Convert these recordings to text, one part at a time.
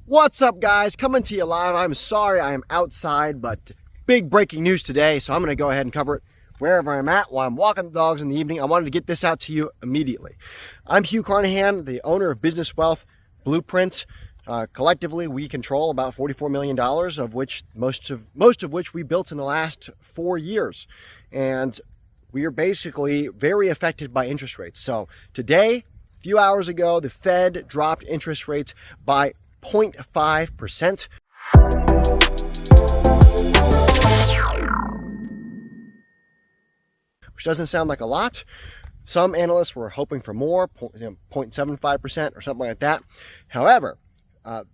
What's up, guys? Coming to you live. I'm sorry I am outside, but big breaking news today, so I'm going to go ahead and cover it wherever I'm at while I'm walking the dogs in the evening. I wanted to get this out to you immediately. I'm Hugh Carnahan, the owner of Business Wealth Blueprint. Collectively, we control about $44 million, of which most of which we built in the last 4 years. And we are basically very affected by interest rates. So today, a few hours ago, the Fed dropped interest rates by 0.5%. Which doesn't sound like a lot. Some analysts were hoping for more, 0.75% or something like that. However,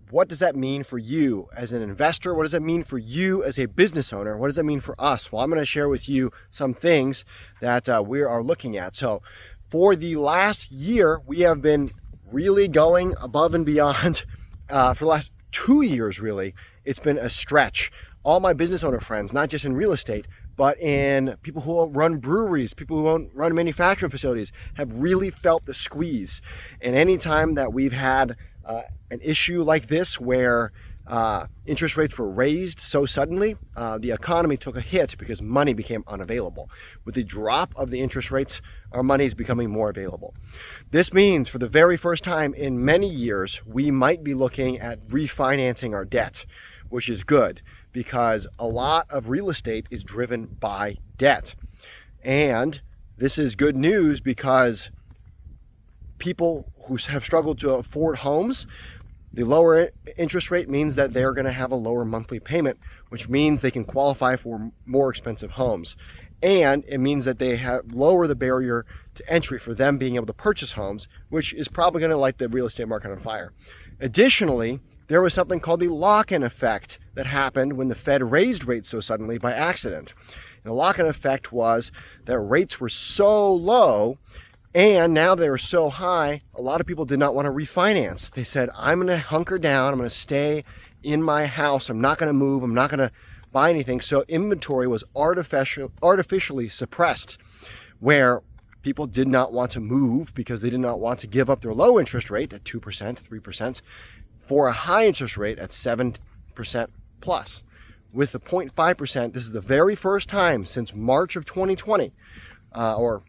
what does that mean for you as an investor? What does that mean for you as a business owner? What does that mean for us? Well, I'm going to share with you some things that we are looking at. So for the last year, we have been really going above and beyond. For the last 2 years, really, it's been a stretch. All my business owner friends, not just in real estate, but in people who run breweries, people who run manufacturing facilities, have really felt the squeeze. And anytime that we've had an issue like this where interest rates were raised so suddenly, the economy took a hit because money became unavailable. With the drop of the interest rates, our money is becoming more available. This means for the very first time in many years, we might be looking at refinancing our debt, which is good because a lot of real estate is driven by debt. And this is good news because people who have struggled to afford homes, the lower interest rate means that they're going to have a lower monthly payment, which means they can qualify for more expensive homes. And it means that they lower the barrier to entry for them being able to purchase homes, which is probably going to light the real estate market on fire. Additionally, there was something called the lock-in effect that happened when the Fed raised rates so suddenly by accident. And the lock-in effect was that rates were so low, and now they were so high, a lot of people did not want to refinance. They said, I'm going to hunker down, I'm going to stay in my house, I'm not going to move, I'm not going to buy anything. So inventory was artificially suppressed, where people did not want to move because they did not want to give up their low interest rate at 2%, 3%, for a high interest rate at 7% plus. With the 0.5%, this is the very first time since March of 2020, or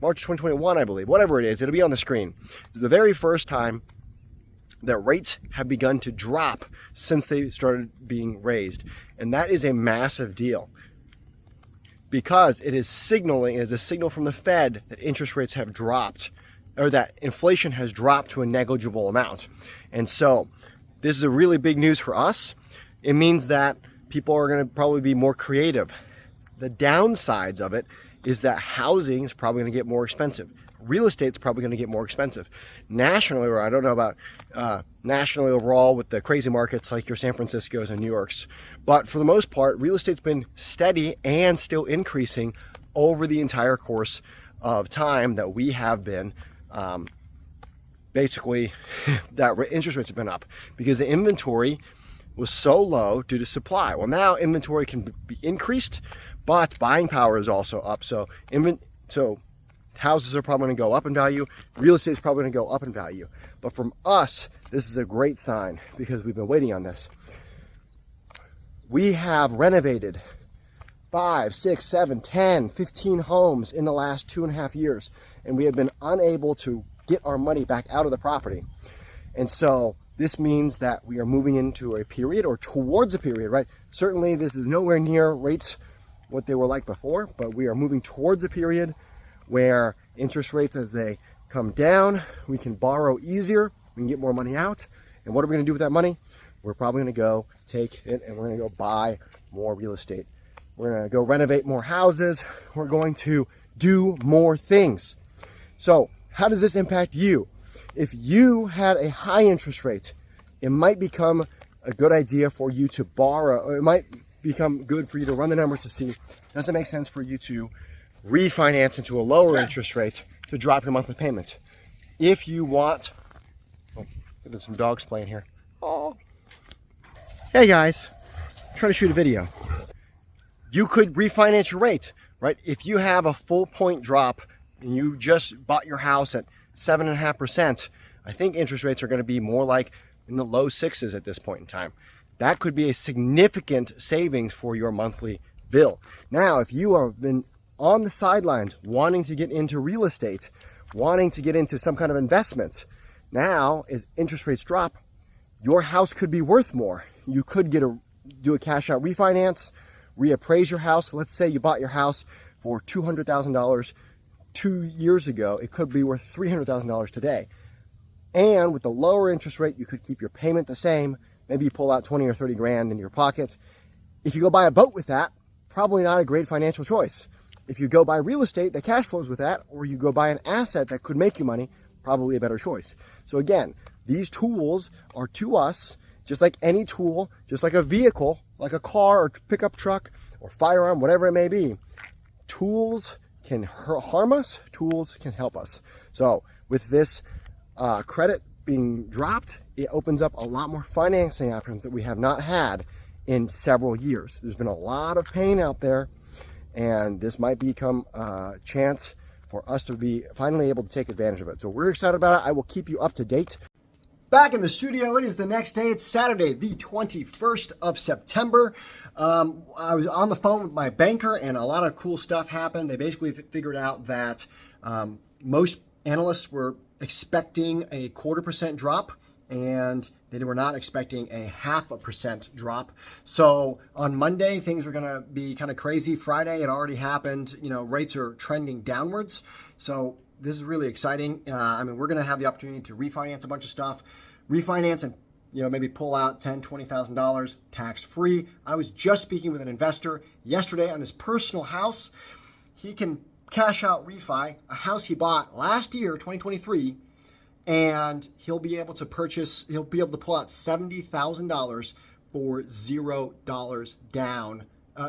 March 2021, I believe, whatever it is, it'll be on the screen. It's the very first time that rates have begun to drop since they started being raised. And that is a massive deal because it is a signal from the Fed that interest rates have dropped, or that inflation has dropped to a negligible amount. And so this is a really big news for us. It means that people are going to probably be more creative. The downsides of it is that housing is probably going to get more expensive. Real estate is probably going to get more expensive. Nationally, or I don't know about nationally overall with the crazy markets like your San Franciscos and New Yorks, but for the most part, real estate's been steady and still increasing over the entire course of time that we have been basically that interest rates have been up because the inventory was so low due to supply. Well, now inventory can be increased, but buying power is also up. So houses are probably going to go up in value. Real estate is probably going to go up in value. But from us, this is a great sign because we've been waiting on this. We have renovated 5, 6, 7, 10, 15 homes in the last 2.5 years, and we have been unable to get our money back out of the property. And so this means that we are moving into a period or towards a period, right? Certainly this is nowhere near rates what they were like before, but we are moving towards a period where interest rates, as they come down, we can borrow easier, we can get more money out. And what are we going to do with that money? We're probably going to go take it and we're going to go buy more real estate. We're going to go renovate more houses. We're going to do more things. So how does this impact you? If you had a high interest rate, it might become a good idea for you to borrow, or it might become good for you to run the numbers to see, does it make sense for you to refinance into a lower interest rate to drop your monthly payment? If you want, there's some dogs playing here. Oh. Hey guys, I'm trying to shoot a video. You could refinance your rate, right? If you have a full point drop and you just bought your house at 7.5%, I think interest rates are going to be more like in the low 6s at this point in time. That could be a significant savings for your monthly bill. Now, if you have been on the sidelines wanting to get into real estate, wanting to get into some kind of investment, now as interest rates drop, your house could be worth more. You could do a cash out refinance, reappraise your house. Let's say you bought your house for $200,000 2 years ago. It could be worth $300,000 today. And with the lower interest rate, you could keep your payment the same. Maybe you pull out 20 or 30 grand in your pocket. If you go buy a boat with that, probably not a great financial choice. If you go buy real estate that cash flows with that, or you go buy an asset that could make you money, probably a better choice. So again, these tools are to us just like any tool, just like a vehicle, like a car or pickup truck or firearm, whatever it may be. Tools can harm us, tools can help us. So with this credit being dropped, it opens up a lot more financing options that we have not had in several years. There's been a lot of pain out there, and this might become a chance for us to be finally able to take advantage of it. So we're excited about it. I will keep you up to date. Back in the studio, it is the next day. It's Saturday, the 21st of September. I was on the phone with my banker, and a lot of cool stuff happened. They basically figured out that most analysts were expecting a 0.25% drop, and they were not expecting a 0.5% drop. So on Monday, things were going to be kind of crazy. Friday, it already happened. You know, rates are trending downwards. So this is really exciting. I mean, we're going to have the opportunity to refinance a bunch of stuff, refinance and, you know, maybe pull out $10,000, $20,000 tax-free. I was just speaking with an investor yesterday on his personal house. He can cash out refi a house he bought last year, 2023, and he'll be able to pull out $70,000 for $0 down,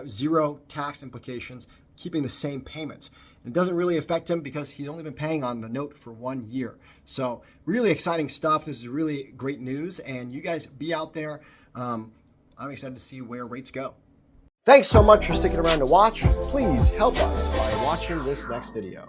zero tax implications, keeping the same payment. It doesn't really affect him because he's only been paying on the note for 1 year. So really exciting stuff. This is really great news, and you guys be out there. I'm excited to see where rates go. Thanks so much for sticking around to watch. Please help us by watching this next video.